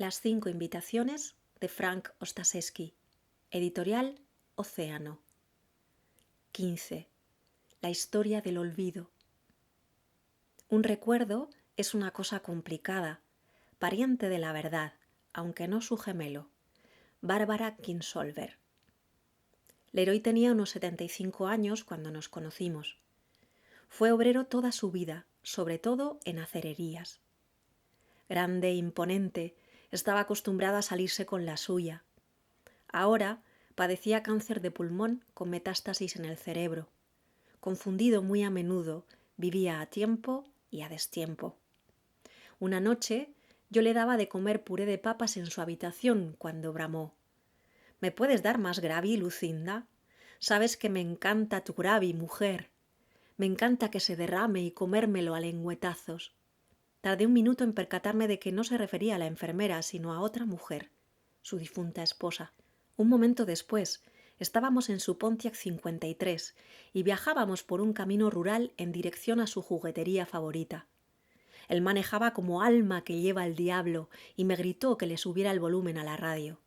Las 5 invitaciones de Frank Ostaseski. Editorial Océano. 15. La historia del olvido. Un recuerdo es una cosa complicada, pariente de la verdad, aunque no su gemelo. Bárbara Kingsolver. Leroy tenía unos 75 años cuando nos conocimos. Fue obrero toda su vida, sobre todo en acererías. Grande e imponente, estaba acostumbrado a salirse con la suya. Ahora padecía cáncer de pulmón con metástasis en el cerebro. Confundido muy a menudo, vivía a tiempo y a destiempo. Una noche yo le daba de comer puré de papas en su habitación cuando bramó: «¿Me puedes dar más gravy, Lucinda? Sabes que me encanta tu gravy, mujer. Me encanta que se derrame y comérmelo a lengüetazos». Tardé un minuto en percatarme de que no se refería a la enfermera, sino a otra mujer, su difunta esposa. Un momento después, estábamos en su Pontiac 53 y viajábamos por un camino rural en dirección a su juguetería favorita. Él manejaba como alma que lleva el diablo y me gritó que le subiera el volumen a la radio.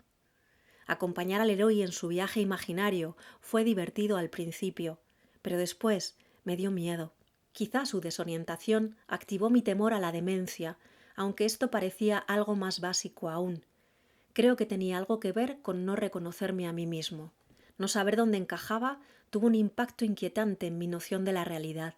Acompañar al héroe en su viaje imaginario fue divertido al principio, pero después me dio miedo. Quizá su desorientación activó mi temor a la demencia, aunque esto parecía algo más básico aún. Creo que tenía algo que ver con no reconocerme a mí mismo. No saber dónde encajaba tuvo un impacto inquietante en mi noción de la realidad.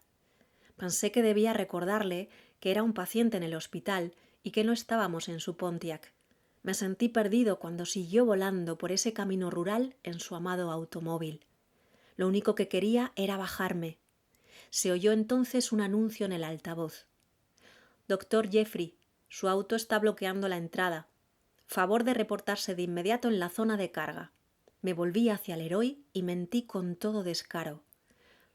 Pensé que debía recordarle que era un paciente en el hospital y que no estábamos en su Pontiac. Me sentí perdido cuando siguió volando por ese camino rural en su amado automóvil. Lo único que quería era bajarme. Se oyó entonces un anuncio en el altavoz. «Doctor Jeffrey, su auto está bloqueando la entrada. Favor de reportarse de inmediato en la zona de carga». Me volví hacia Leroy y mentí con todo descaro.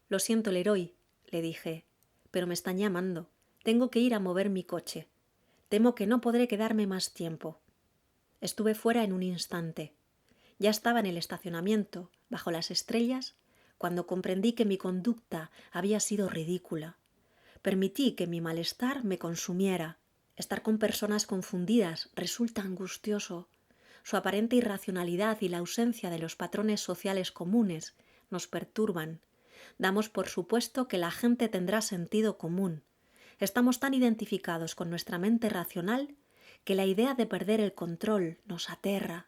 «Lo siento, Leroy», le dije, «pero me están llamando. Tengo que ir a mover mi coche. Temo que no podré quedarme más tiempo». Estuve fuera en un instante. Ya estaba en el estacionamiento, bajo las estrellas, cuando comprendí que mi conducta había sido ridícula. Permití que mi malestar me consumiera. Estar con personas confundidas resulta angustioso. Su aparente irracionalidad y la ausencia de los patrones sociales comunes nos perturban. Damos por supuesto que la gente tendrá sentido común. Estamos tan identificados con nuestra mente racional que la idea de perder el control nos aterra.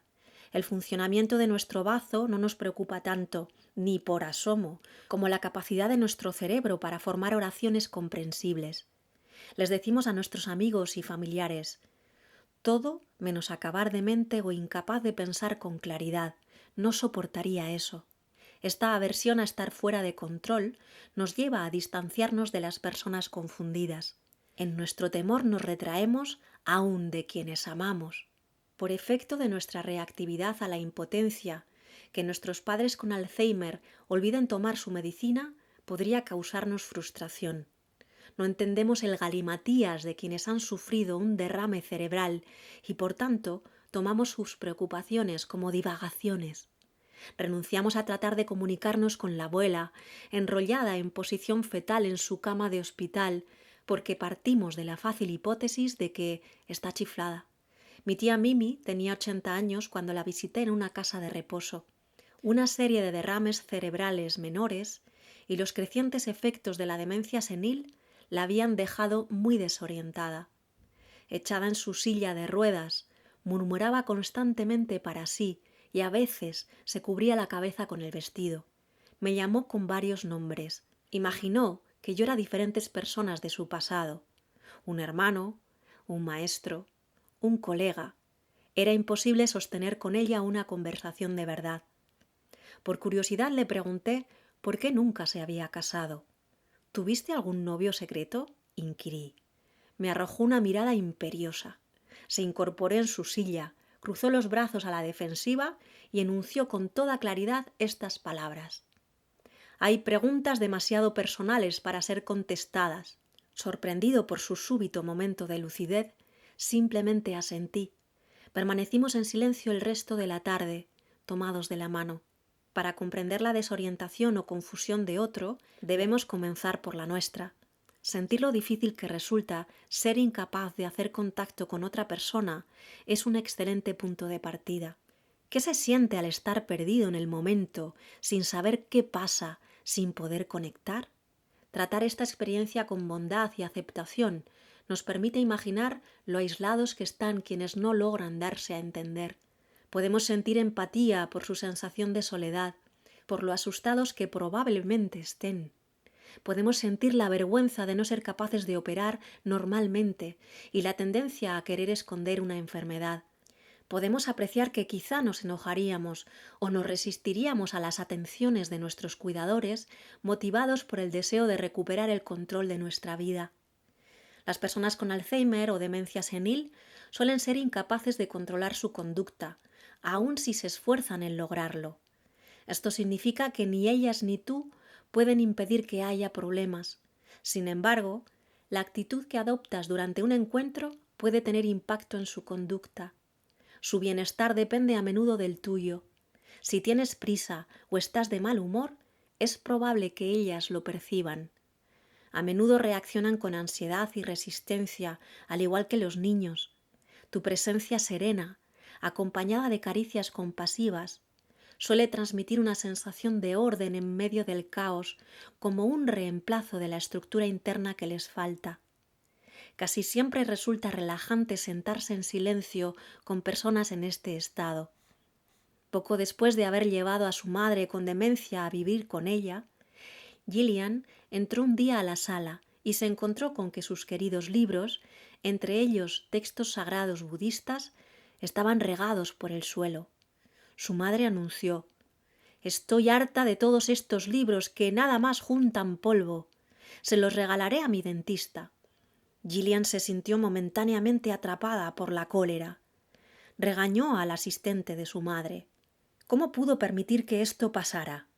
El funcionamiento de nuestro bazo no nos preocupa tanto, ni por asomo, como la capacidad de nuestro cerebro para formar oraciones comprensibles. Les decimos a nuestros amigos y familiares: «Todo menos acabar demente o incapaz de pensar con claridad. No soportaría eso». Esta aversión a estar fuera de control nos lleva a distanciarnos de las personas confundidas. En nuestro temor nos retraemos aún de quienes amamos. Por efecto de nuestra reactividad a la impotencia, que nuestros padres con Alzheimer olviden tomar su medicina podría causarnos frustración. No entendemos el galimatías de quienes han sufrido un derrame cerebral y, por tanto, tomamos sus preocupaciones como divagaciones. Renunciamos a tratar de comunicarnos con la abuela, enrollada en posición fetal en su cama de hospital, porque partimos de la fácil hipótesis de que está chiflada. Mi tía Mimi tenía 80 años cuando la visité en una casa de reposo. Una serie de derrames cerebrales menores y los crecientes efectos de la demencia senil la habían dejado muy desorientada. Echada en su silla de ruedas, murmuraba constantemente para sí y a veces se cubría la cabeza con el vestido. Me llamó con varios nombres. Imaginó que yo era diferentes personas de su pasado. Un hermano, un maestro, un colega. Era imposible sostener con ella una conversación de verdad. Por curiosidad le pregunté por qué nunca se había casado. ¿Tuviste algún novio secreto?, inquirí. Me arrojó una mirada imperiosa. Se incorporó en su silla, cruzó los brazos a la defensiva y enunció con toda claridad estas palabras: «Hay preguntas demasiado personales para ser contestadas». Sorprendido por su súbito momento de lucidez, simplemente asentí. Permanecimos en silencio el resto de la tarde, tomados de la mano. Para comprender la desorientación o confusión de otro, debemos comenzar por la nuestra. Sentir lo difícil que resulta ser incapaz de hacer contacto con otra persona es un excelente punto de partida. ¿Qué se siente al estar perdido en el momento, sin saber qué pasa, sin poder conectar? Tratar esta experiencia con bondad y aceptación nos permite imaginar lo aislados que están quienes no logran darse a entender. Podemos sentir empatía por su sensación de soledad, por lo asustados que probablemente estén. Podemos sentir la vergüenza de no ser capaces de operar normalmente y la tendencia a querer esconder una enfermedad. Podemos apreciar que quizá nos enojaríamos o nos resistiríamos a las atenciones de nuestros cuidadores, motivados por el deseo de recuperar el control de nuestra vida. Las personas con Alzheimer o demencia senil suelen ser incapaces de controlar su conducta, aun si se esfuerzan en lograrlo. Esto significa que ni ellas ni tú pueden impedir que haya problemas. Sin embargo, la actitud que adoptas durante un encuentro puede tener impacto en su conducta. Su bienestar depende a menudo del tuyo. Si tienes prisa o estás de mal humor, es probable que ellas lo perciban. A menudo reaccionan con ansiedad y resistencia, al igual que los niños. Tu presencia serena, acompañada de caricias compasivas, suele transmitir una sensación de orden en medio del caos, como un reemplazo de la estructura interna que les falta. Casi siempre resulta relajante sentarse en silencio con personas en este estado. Poco después de haber llevado a su madre con demencia a vivir con ella, Gillian entró un día a la sala y se encontró con que sus queridos libros, entre ellos textos sagrados budistas, estaban regados por el suelo. Su madre anunció: «Estoy harta de todos estos libros que nada más juntan polvo. Se los regalaré a mi dentista». Gillian se sintió momentáneamente atrapada por la cólera. Regañó al asistente de su madre. ¿Cómo pudo permitir que esto pasara?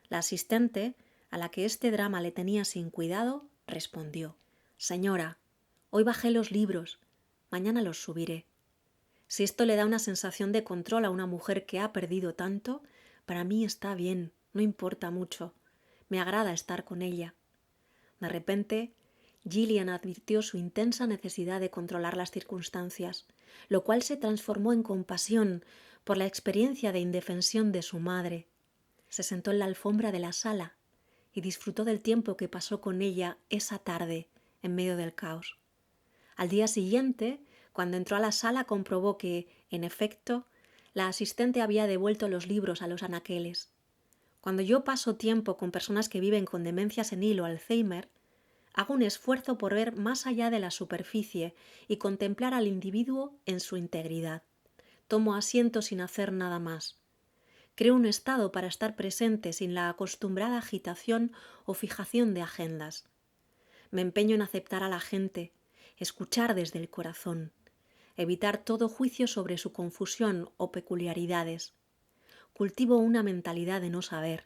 La asistente, a la que este drama le tenía sin cuidado, respondió: «Señora, hoy bajé los libros, mañana los subiré». Si esto le da una sensación de control a una mujer que ha perdido tanto, para mí está bien, no importa mucho. Me agrada estar con ella. De repente, Gillian advirtió su intensa necesidad de controlar las circunstancias, lo cual se transformó en compasión por la experiencia de indefensión de su madre. Se sentó en la alfombra de la sala y disfrutó del tiempo que pasó con ella esa tarde en medio del caos. Al día siguiente, cuando entró a la sala, comprobó que, en efecto, la asistente había devuelto los libros a los anaqueles. Cuando yo paso tiempo con personas que viven con demencia senil o Alzheimer, hago un esfuerzo por ver más allá de la superficie y contemplar al individuo en su integridad. Tomo asiento sin hacer nada más. Creo un estado para estar presente sin la acostumbrada agitación o fijación de agendas. Me empeño en aceptar a la gente, escuchar desde el corazón, evitar todo juicio sobre su confusión o peculiaridades. Cultivo una mentalidad de no saber.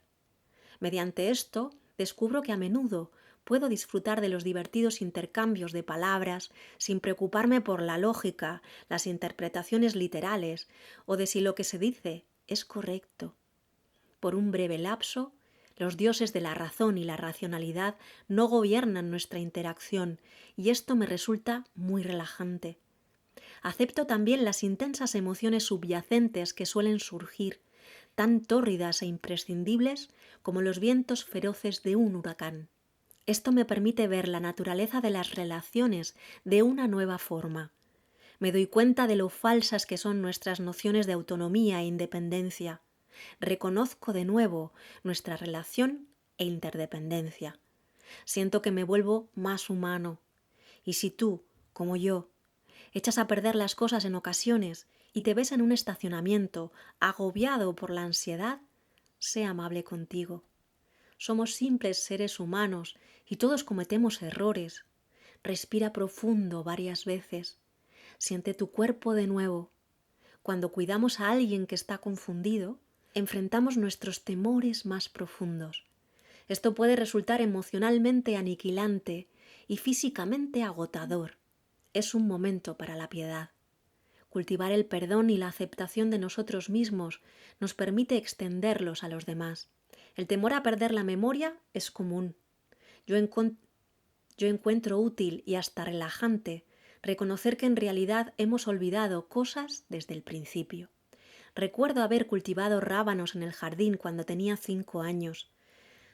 Mediante esto, descubro que a menudo puedo disfrutar de los divertidos intercambios de palabras sin preocuparme por la lógica, las interpretaciones literales o de si lo que se dice es correcto. Por un breve lapso, los dioses de la razón y la racionalidad no gobiernan nuestra interacción y esto me resulta muy relajante. Acepto también las intensas emociones subyacentes que suelen surgir, tan tórridas e imprescindibles como los vientos feroces de un huracán. Esto me permite ver la naturaleza de las relaciones de una nueva forma. Me doy cuenta de lo falsas que son nuestras nociones de autonomía e independencia. Reconozco de nuevo nuestra relación e interdependencia. Siento que me vuelvo más humano. Y si tú, como yo, echas a perder las cosas en ocasiones y te ves en un estacionamiento agobiado por la ansiedad, sé amable contigo. Somos simples seres humanos y todos cometemos errores. Respira profundo varias veces. Siente tu cuerpo de nuevo. Cuando cuidamos a alguien que está confundido, enfrentamos nuestros temores más profundos. Esto puede resultar emocionalmente aniquilante y físicamente agotador. Es un momento para la piedad. Cultivar el perdón y la aceptación de nosotros mismos nos permite extenderlos a los demás. El temor a perder la memoria es común. Yo Yo encuentro útil y hasta relajante reconocer que en realidad hemos olvidado cosas desde el principio. Recuerdo haber cultivado rábanos en el jardín cuando tenía 5 años.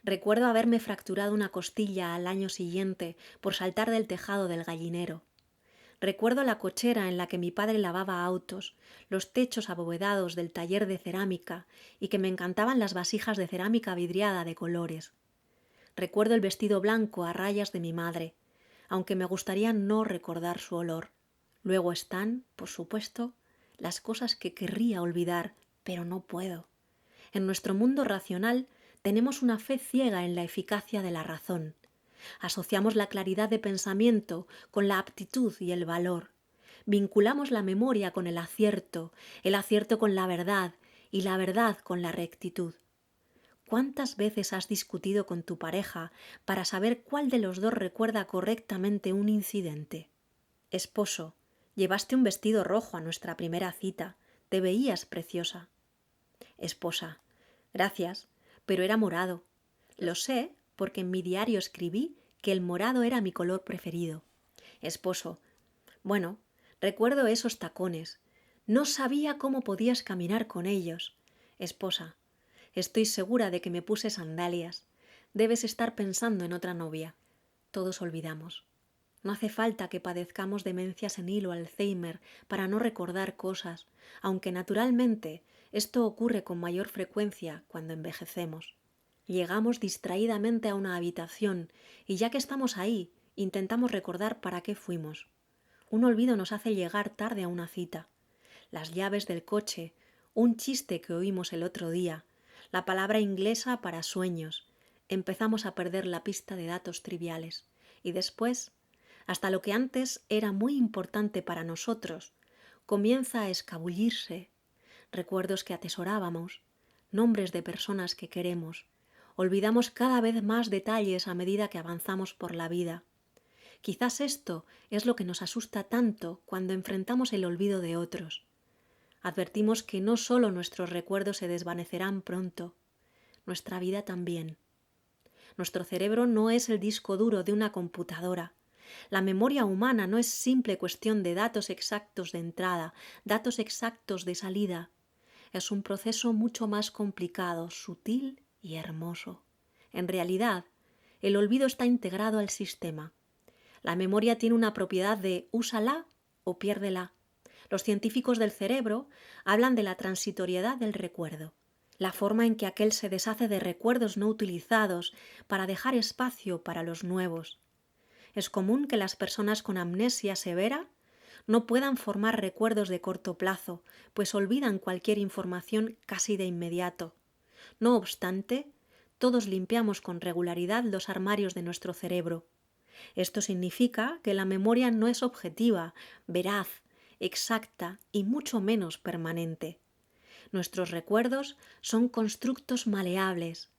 Recuerdo haberme fracturado una costilla al año siguiente por saltar del tejado del gallinero. Recuerdo la cochera en la que mi padre lavaba autos, los techos abovedados del taller de cerámica y que me encantaban las vasijas de cerámica vidriada de colores. Recuerdo el vestido blanco a rayas de mi madre, aunque me gustaría no recordar su olor. Luego están, por supuesto, las cosas que querría olvidar, pero no puedo. En nuestro mundo racional tenemos una fe ciega en la eficacia de la razón. Asociamos la claridad de pensamiento con la aptitud y el valor. Vinculamos la memoria con el acierto con la verdad y la verdad con la rectitud. ¿Cuántas veces has discutido con tu pareja para saber cuál de los dos recuerda correctamente un incidente? Esposo, llevaste un vestido rojo a nuestra primera cita. Te veías preciosa. Esposa, gracias, pero era morado. Lo sé porque en mi diario escribí que el morado era mi color preferido. Esposo, bueno, recuerdo esos tacones. No sabía cómo podías caminar con ellos. Esposa, estoy segura de que me puse sandalias. Debes estar pensando en otra novia. Todos olvidamos. No hace falta que padezcamos demencia senil o Alzheimer para no recordar cosas, aunque naturalmente esto ocurre con mayor frecuencia cuando envejecemos. Llegamos distraídamente a una habitación y ya que estamos ahí, intentamos recordar para qué fuimos. Un olvido nos hace llegar tarde a una cita. Las llaves del coche, un chiste que oímos el otro día, la palabra inglesa para sueños. Empezamos a perder la pista de datos triviales. Y después, hasta lo que antes era muy importante para nosotros, comienza a escabullirse. Recuerdos que atesorábamos, nombres de personas que queremos. Olvidamos cada vez más detalles a medida que avanzamos por la vida. Quizás esto es lo que nos asusta tanto cuando enfrentamos el olvido de otros. Advertimos que no solo nuestros recuerdos se desvanecerán pronto, nuestra vida también. Nuestro cerebro no es el disco duro de una computadora. La memoria humana no es simple cuestión de datos exactos de entrada, datos exactos de salida. Es un proceso mucho más complicado, sutil y hermoso. En realidad, el olvido está integrado al sistema. La memoria tiene una propiedad de úsala o piérdela. Los científicos del cerebro hablan de la transitoriedad del recuerdo, la forma en que aquel se deshace de recuerdos no utilizados para dejar espacio para los nuevos. Es común que las personas con amnesia severa no puedan formar recuerdos de corto plazo, pues olvidan cualquier información casi de inmediato. No obstante, todos limpiamos con regularidad los armarios de nuestro cerebro. Esto significa que la memoria no es objetiva, veraz, exacta y mucho menos permanente. Nuestros recuerdos son constructos maleables.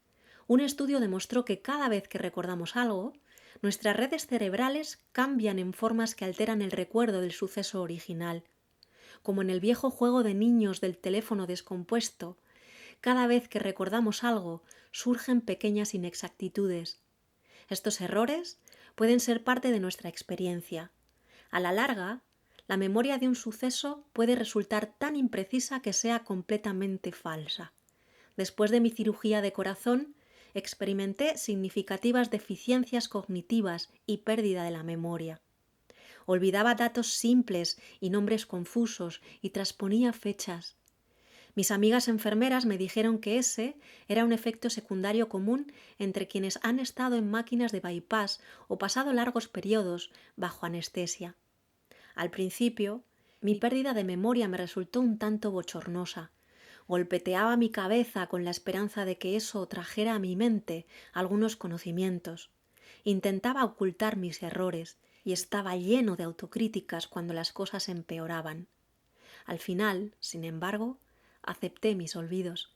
Un estudio demostró que cada vez que recordamos algo, nuestras redes cerebrales cambian en formas que alteran el recuerdo del suceso original. Como en el viejo juego de niños del teléfono descompuesto, cada vez que recordamos algo surgen pequeñas inexactitudes. Estos errores pueden ser parte de nuestra experiencia. A la larga, la memoria de un suceso puede resultar tan imprecisa que sea completamente falsa. Después de mi cirugía de corazón, experimenté significativas deficiencias cognitivas y pérdida de la memoria. Olvidaba datos simples y nombres confusos y transponía fechas. Mis amigas enfermeras me dijeron que ese era un efecto secundario común entre quienes han estado en máquinas de bypass o pasado largos periodos bajo anestesia. Al principio, mi pérdida de memoria me resultó un tanto bochornosa. Golpeteaba mi cabeza con la esperanza de que eso trajera a mi mente algunos conocimientos. Intentaba ocultar mis errores y estaba lleno de autocríticas cuando las cosas empeoraban. Al final, sin embargo, acepté mis olvidos.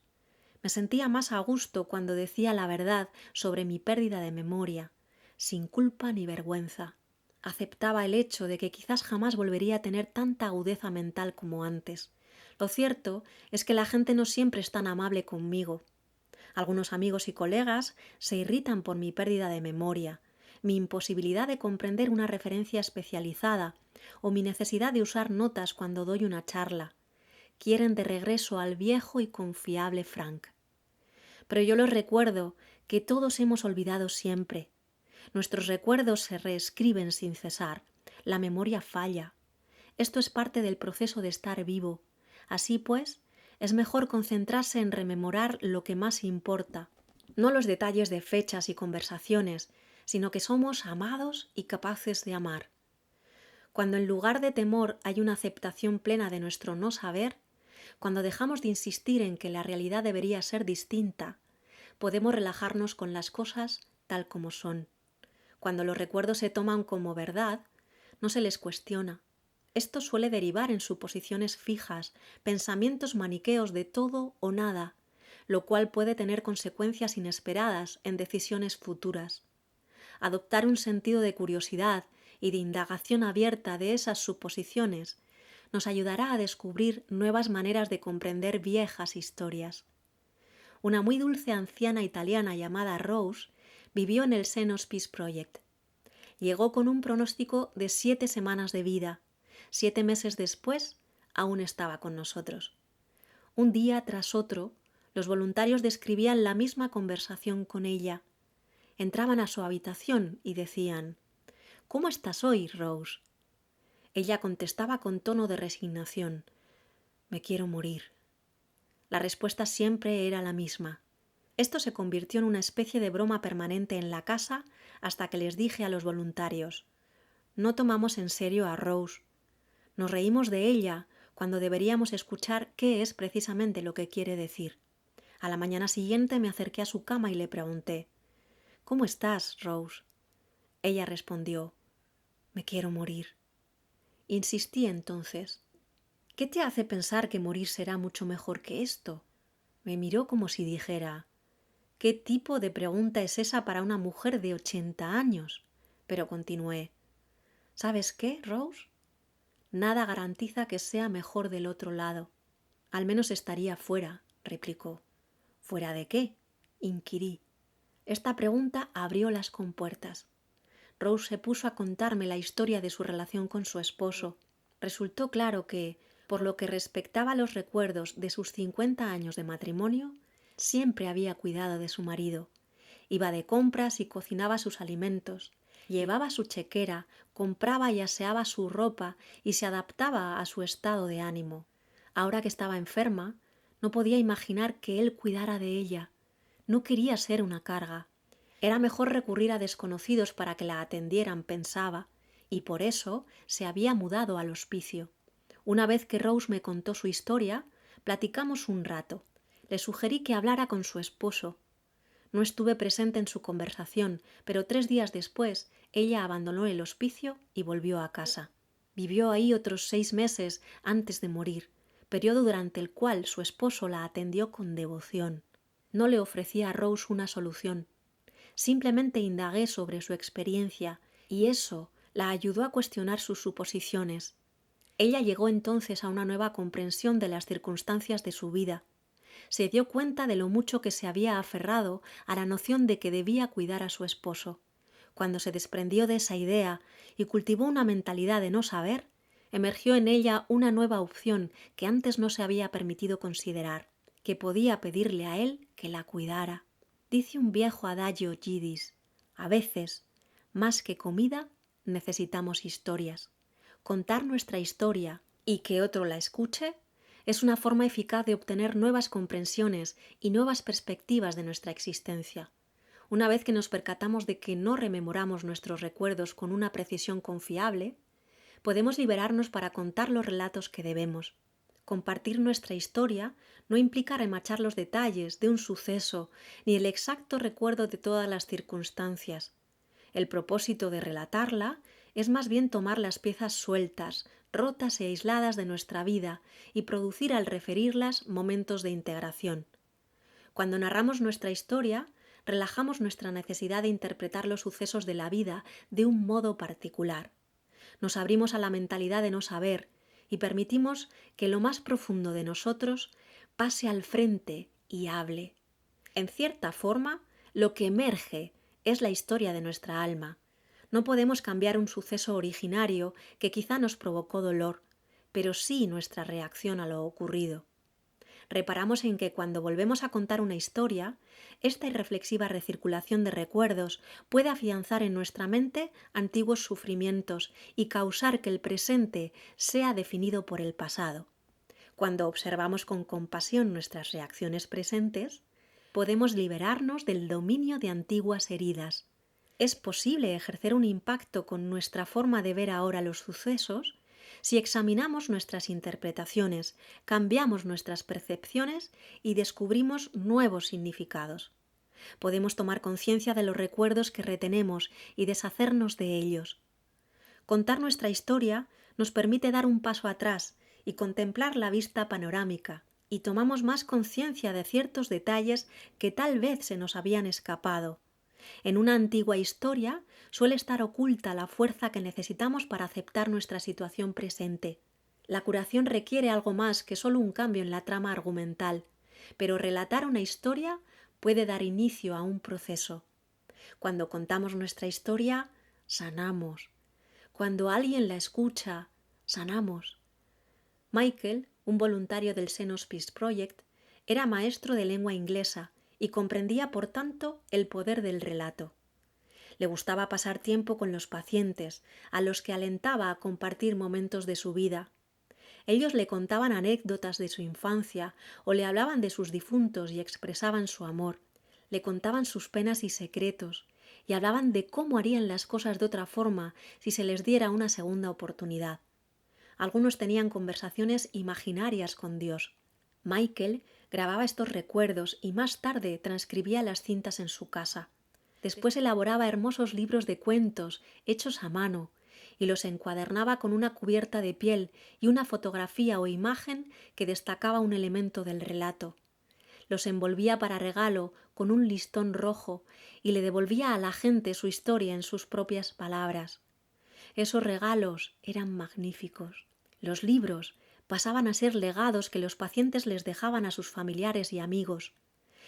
Me sentía más a gusto cuando decía la verdad sobre mi pérdida de memoria, sin culpa ni vergüenza. Aceptaba el hecho de que quizás jamás volvería a tener tanta agudeza mental como antes. Lo cierto es que la gente no siempre es tan amable conmigo. Algunos amigos y colegas se irritan por mi pérdida de memoria. mi imposibilidad de comprender una referencia especializada o mi necesidad de usar notas cuando doy una charla. Quieren de regreso al viejo y confiable Frank. Pero yo les recuerdo que todos hemos olvidado siempre. Nuestros recuerdos se reescriben sin cesar. La memoria falla. Esto es parte del proceso de estar vivo. Así pues, es mejor concentrarse en rememorar lo que más importa, no los detalles de fechas y conversaciones, sino que somos amados y capaces de amar. Cuando en lugar de temor hay una aceptación plena de nuestro no saber, cuando dejamos de insistir en que la realidad debería ser distinta, podemos relajarnos con las cosas tal como son. Cuando los recuerdos se toman como verdad, no se les cuestiona. Esto suele derivar en suposiciones fijas, pensamientos maniqueos de todo o nada, lo cual puede tener consecuencias inesperadas en decisiones futuras. Adoptar un sentido de curiosidad y de indagación abierta de esas suposiciones nos ayudará a descubrir nuevas maneras de comprender viejas historias. Una muy dulce anciana italiana llamada Rose vivió en el St. Hospice Project. Llegó con un pronóstico de 7 semanas de vida. 7 meses después, aún estaba con nosotros. Un día tras otro, los voluntarios describían la misma conversación con ella. Entraban a su habitación y decían: «¿Cómo estás hoy, Rose?». Ella contestaba con tono de resignación: «Me quiero morir». La respuesta siempre era la misma. Esto se convirtió en una especie de broma permanente en la casa hasta que les dije a los voluntarios: «No tomamos en serio a Rose. Nos reímos de ella cuando deberíamos escuchar qué es precisamente lo que quiere decir». A la mañana siguiente me acerqué a su cama y le pregunté: «¿Cómo estás, Rose?». Ella respondió: «Me quiero morir». Insistí entonces: «¿Qué te hace pensar que morir será mucho mejor que esto?». Me miró como si dijera: «¿Qué tipo de pregunta es esa para una mujer de 80 años?». Pero continué: «¿Sabes qué, Rose? Nada garantiza que sea mejor del otro lado. Al menos estaría fuera», replicó. «¿Fuera de qué?», inquirí. Esta pregunta abrió las compuertas. Rose se puso a contarme la historia de su relación con su esposo. Resultó claro que, por lo que respectaba a los recuerdos de sus 50 años de matrimonio, siempre había cuidado de su marido. Iba de compras y cocinaba sus alimentos. Llevaba su chequera, compraba y aseaba su ropa y se adaptaba a su estado de ánimo. Ahora que estaba enferma, no podía imaginar que él cuidara de ella. No quería ser una carga. Era mejor recurrir a desconocidos para que la atendieran, pensaba, y por eso se había mudado al hospicio. Una vez que Rose me contó su historia, platicamos un rato. Le sugerí que hablara con su esposo. No estuve presente en su conversación, pero 3 días después ella abandonó el hospicio y volvió a casa. Vivió ahí otros 6 meses antes de morir, periodo durante el cual su esposo la atendió con devoción. No le ofrecí a Rose una solución. Simplemente indagué sobre su experiencia y eso la ayudó a cuestionar sus suposiciones. Ella llegó entonces a una nueva comprensión de las circunstancias de su vida. Se dio cuenta de lo mucho que se había aferrado a la noción de que debía cuidar a su esposo. Cuando se desprendió de esa idea y cultivó una mentalidad de no saber, emergió en ella una nueva opción que antes no se había permitido considerar, que podía pedirle a él que la cuidara. Dice un viejo adagio yidis: a veces, más que comida, necesitamos historias. Contar nuestra historia y que otro la escuche es una forma eficaz de obtener nuevas comprensiones y nuevas perspectivas de nuestra existencia. Una vez que nos percatamos de que no rememoramos nuestros recuerdos con una precisión confiable, podemos liberarnos para contar los relatos que debemos. Compartir nuestra historia no implica remachar los detalles de un suceso ni el exacto recuerdo de todas las circunstancias. El propósito de relatarla es más bien tomar las piezas sueltas, rotas e aisladas de nuestra vida y producir al referirlas momentos de integración. Cuando narramos nuestra historia, relajamos nuestra necesidad de interpretar los sucesos de la vida de un modo particular. Nos abrimos a la mentalidad de no saber y permitimos que lo más profundo de nosotros pase al frente y hable. En cierta forma, lo que emerge es la historia de nuestra alma, No podemos cambiar un suceso originario que quizá nos provocó dolor, pero sí nuestra reacción a lo ocurrido. Reparamos en que cuando volvemos a contar una historia, esta irreflexiva recirculación de recuerdos puede afianzar en nuestra mente antiguos sufrimientos y causar que el presente sea definido por el pasado. Cuando observamos con compasión nuestras reacciones presentes, podemos liberarnos del dominio de antiguas heridas. Es posible ejercer un impacto con nuestra forma de ver ahora los sucesos si examinamos nuestras interpretaciones, cambiamos nuestras percepciones y descubrimos nuevos significados. Podemos tomar conciencia de los recuerdos que retenemos y deshacernos de ellos. Contar nuestra historia nos permite dar un paso atrás y contemplar la vista panorámica, y tomamos más conciencia de ciertos detalles que tal vez se nos habían escapado. En una antigua historia suele estar oculta la fuerza que necesitamos para aceptar nuestra situación presente. La curación requiere algo más que solo un cambio en la trama argumental, pero relatar una historia puede dar inicio a un proceso. Cuando contamos nuestra historia, sanamos. Cuando alguien la escucha, sanamos. Michael, un voluntario del Senos Peace Project, era maestro de lengua inglesa y comprendía, por tanto, el poder del relato. Le gustaba pasar tiempo con los pacientes, a los que alentaba a compartir momentos de su vida. Ellos le contaban anécdotas de su infancia o le hablaban de sus difuntos y expresaban su amor. Le contaban sus penas y secretos y hablaban de cómo harían las cosas de otra forma si se les diera una segunda oportunidad. Algunos tenían conversaciones imaginarias con Dios. Michael grababa estos recuerdos y más tarde transcribía las cintas en su casa. Después elaboraba hermosos libros de cuentos hechos a mano y los encuadernaba con una cubierta de piel y una fotografía o imagen que destacaba un elemento del relato. Los envolvía para regalo con un listón rojo y le devolvía a la gente su historia en sus propias palabras. Esos regalos eran magníficos. Los libros pasaban a ser legados que los pacientes les dejaban a sus familiares y amigos.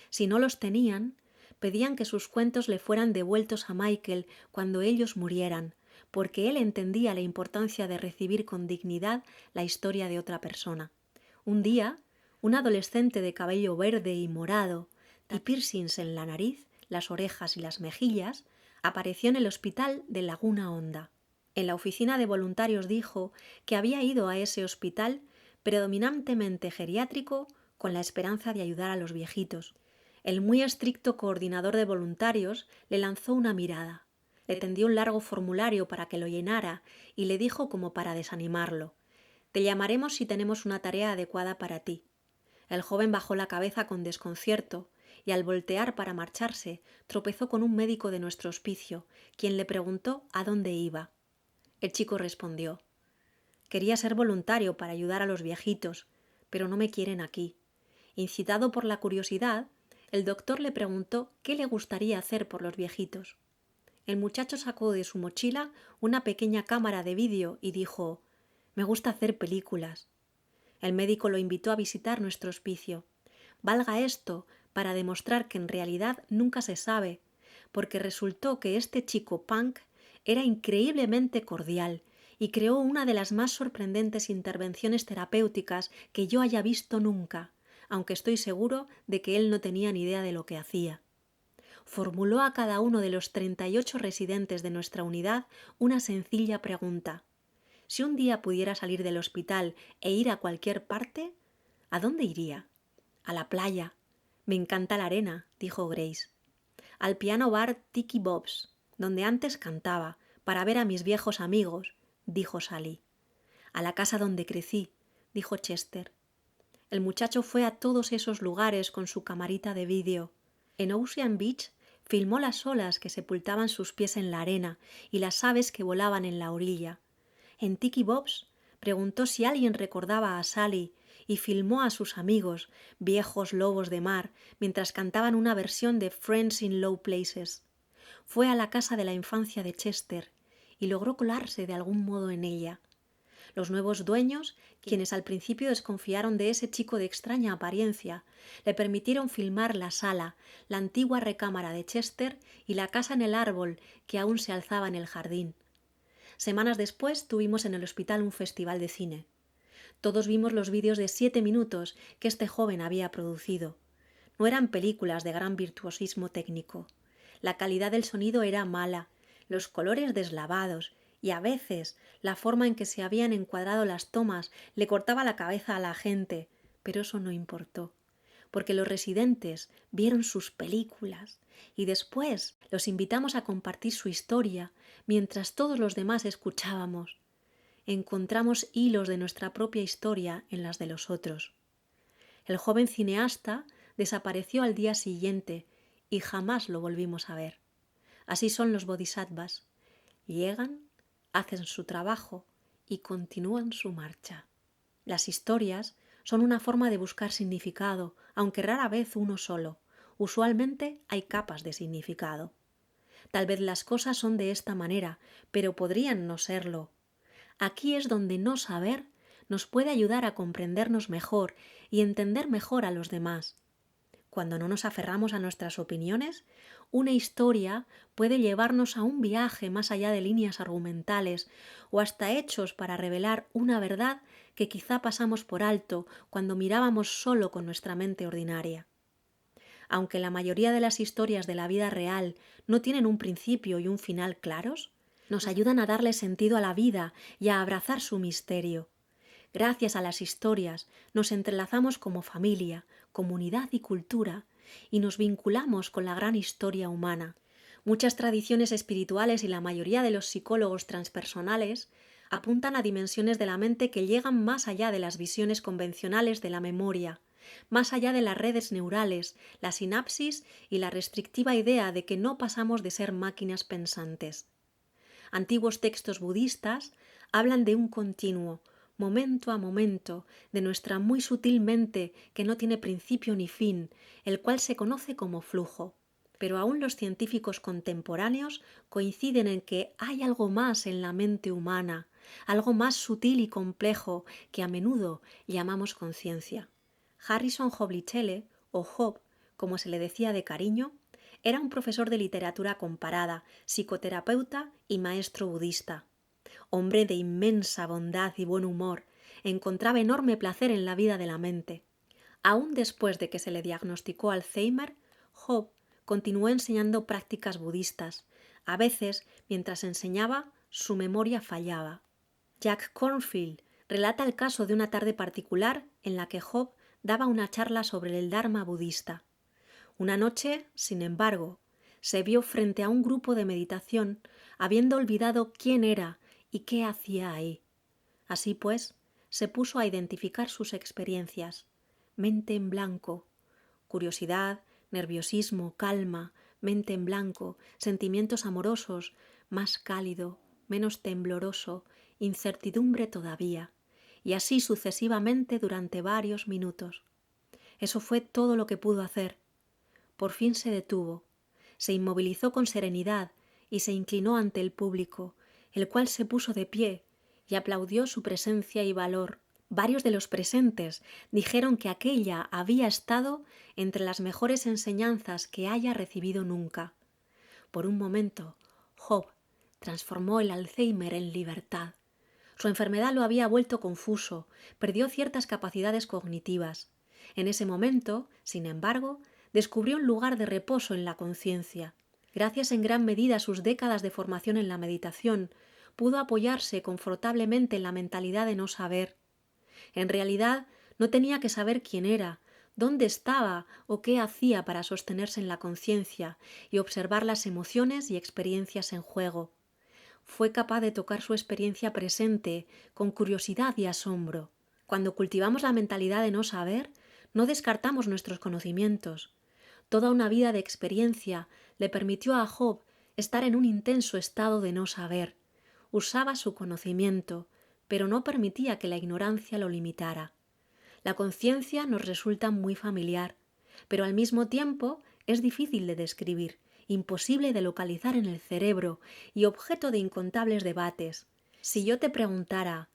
Si no los tenían, pedían que sus cuentos le fueran devueltos a Michael cuando ellos murieran, porque él entendía la importancia de recibir con dignidad la historia de otra persona. Un día, un adolescente de cabello verde y morado y piercings en la nariz, las orejas y las mejillas, apareció en el hospital de Laguna Honda. En la oficina de voluntarios dijo que había ido a ese hospital predominantemente geriátrico con la esperanza de ayudar a los viejitos. El muy estricto coordinador de voluntarios le lanzó una mirada, le tendió un largo formulario para que lo llenara y le dijo como para desanimarlo: «Te llamaremos si tenemos una tarea adecuada para ti». El joven bajó la cabeza con desconcierto y al voltear para marcharse tropezó con un médico de nuestro hospicio, quien le preguntó a dónde iba. El chico respondió: «Quería ser voluntario para ayudar a los viejitos, pero no me quieren aquí». Incitado por la curiosidad, el doctor le preguntó qué le gustaría hacer por los viejitos. El muchacho sacó de su mochila una pequeña cámara de vídeo y dijo: «Me gusta hacer películas». El médico lo invitó a visitar nuestro hospicio. Valga esto para demostrar que en realidad nunca se sabe, porque resultó que este chico punk era increíblemente cordial y creó una de las más sorprendentes intervenciones terapéuticas que yo haya visto nunca, aunque estoy seguro de que él no tenía ni idea de lo que hacía. Formuló a cada uno de los 38 residentes de nuestra unidad una sencilla pregunta. Si un día pudiera salir del hospital e ir a cualquier parte, ¿a dónde iría? A la playa. Me encanta la arena, dijo Grace. Al piano bar Tiki Bob's, donde antes cantaba, para ver a mis viejos amigos, dijo Sally. A la casa donde crecí, dijo Chester. El muchacho fue a todos esos lugares con su camarita de vídeo. En Ocean Beach filmó las olas que sepultaban sus pies en la arena y las aves que volaban en la orilla. En Tiki Bob's preguntó si alguien recordaba a Sally y filmó a sus amigos, viejos lobos de mar, mientras cantaban una versión de Friends in Low Places. Fue a la casa de la infancia de Chester y logró colarse de algún modo en ella. Los nuevos dueños, quienes al principio desconfiaron de ese chico de extraña apariencia, le permitieron filmar la sala, la antigua recámara de Chester y la casa en el árbol que aún se alzaba en el jardín. Semanas después tuvimos en el hospital un festival de cine. Todos vimos los vídeos de 7 minutos que este joven había producido. No eran películas de gran virtuosismo técnico. La calidad del sonido era mala, los colores deslavados y a veces la forma en que se habían encuadrado las tomas le cortaba la cabeza a la gente, pero eso no importó, porque los residentes vieron sus películas y después los invitamos a compartir su historia mientras todos los demás escuchábamos. Encontramos hilos de nuestra propia historia en las de los otros. El joven cineasta desapareció al día siguiente y jamás lo volvimos a ver. Así son los bodhisattvas. Llegan, hacen su trabajo y continúan su marcha. Las historias son una forma de buscar significado, aunque rara vez uno solo. Usualmente hay capas de significado. Tal vez las cosas son de esta manera, pero podrían no serlo. Aquí es donde no saber nos puede ayudar a comprendernos mejor y entender mejor a los demás. Cuando no nos aferramos a nuestras opiniones, una historia puede llevarnos a un viaje más allá de líneas argumentales o hasta hechos para revelar una verdad que quizá pasamos por alto cuando mirábamos solo con nuestra mente ordinaria. Aunque la mayoría de las historias de la vida real no tienen un principio y un final claros, nos ayudan a darle sentido a la vida y a abrazar su misterio. Gracias a las historias nos entrelazamos como familia, comunidad y cultura, y nos vinculamos con la gran historia humana. Muchas tradiciones espirituales y la mayoría de los psicólogos transpersonales apuntan a dimensiones de la mente que llegan más allá de las visiones convencionales de la memoria, más allá de las redes neurales, la sinapsis y la restrictiva idea de que no pasamos de ser máquinas pensantes. Antiguos textos budistas hablan de un continuo, momento a momento, de nuestra muy sutil mente que no tiene principio ni fin, el cual se conoce como flujo. Pero aún los científicos contemporáneos coinciden en que hay algo más en la mente humana, algo más sutil y complejo que a menudo llamamos conciencia. Harrison Hoblichelle, o Job, como se le decía de cariño, era un profesor de literatura comparada, psicoterapeuta y maestro budista. Hombre de inmensa bondad y buen humor, encontraba enorme placer en la vida de la mente. Aún después de que se le diagnosticó Alzheimer, Job continuó enseñando prácticas budistas. A veces, mientras enseñaba, su memoria fallaba. Jack Kornfield relata el caso de una tarde particular en la que Job daba una charla sobre el Dharma budista. Una noche, sin embargo, se vio frente a un grupo de meditación, habiendo olvidado quién era y qué hacía ahí. Así pues, se puso a identificar sus experiencias. Mente en blanco, curiosidad, nerviosismo, calma, mente en blanco, sentimientos amorosos, más cálido, menos tembloroso, incertidumbre todavía, y así sucesivamente durante varios minutos. Eso fue todo lo que pudo hacer. Por fin se detuvo, se inmovilizó con serenidad y se inclinó ante el público, el cual se puso de pie y aplaudió su presencia y valor. Varios de los presentes dijeron que aquella había estado entre las mejores enseñanzas que haya recibido nunca. Por un momento, Job transformó el Alzheimer en libertad. Su enfermedad lo había vuelto confuso, perdió ciertas capacidades cognitivas. En ese momento, sin embargo, descubrió un lugar de reposo en la conciencia. Gracias en gran medida a sus décadas de formación en la meditación, pudo apoyarse confortablemente en la mentalidad de no saber. En realidad, no tenía que saber quién era, dónde estaba o qué hacía para sostenerse en la conciencia y observar las emociones y experiencias en juego. Fue capaz de tocar su experiencia presente con curiosidad y asombro. Cuando cultivamos la mentalidad de no saber, no descartamos nuestros conocimientos. Toda una vida de experiencia le permitió a Job estar en un intenso estado de no saber. Usaba su conocimiento, pero no permitía que la ignorancia lo limitara. La conciencia nos resulta muy familiar, pero al mismo tiempo es difícil de describir, imposible de localizar en el cerebro y objeto de incontables debates. Si yo te preguntara,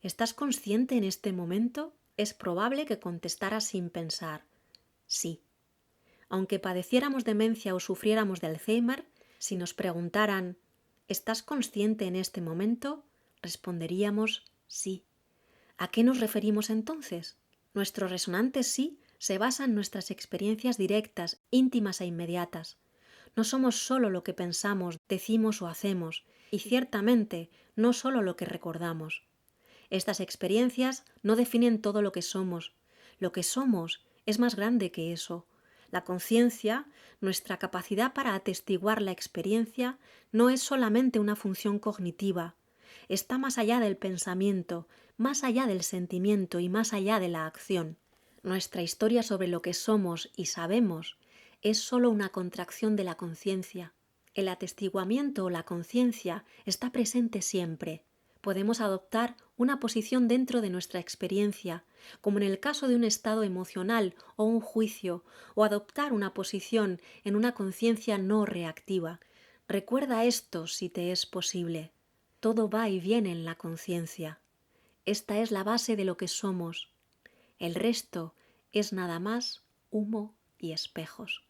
¿Estás consciente en este momento? Es probable que contestaras sin pensar, sí. Aunque padeciéramos demencia o sufriéramos de Alzheimer, si nos preguntaran, ¿estás consciente en este momento?, responderíamos sí. ¿A qué nos referimos entonces? Nuestro resonante sí se basa en nuestras experiencias directas, íntimas e inmediatas. No somos solo lo que pensamos, decimos o hacemos, y ciertamente no solo lo que recordamos. Estas experiencias no definen todo lo que somos. Lo que somos es más grande que eso. La conciencia, nuestra capacidad para atestiguar la experiencia, no es solamente una función cognitiva. Está más allá del pensamiento, más allá del sentimiento y más allá de la acción. Nuestra historia sobre lo que somos y sabemos es solo una contracción de la conciencia. El atestiguamiento o la conciencia está presente siempre. Podemos adoptar una posición dentro de nuestra experiencia, como en el caso de un estado emocional o un juicio, o adoptar una posición en una conciencia no reactiva. Recuerda esto si te es posible. Todo va y viene en la conciencia. Esta es la base de lo que somos. El resto es nada más humo y espejos.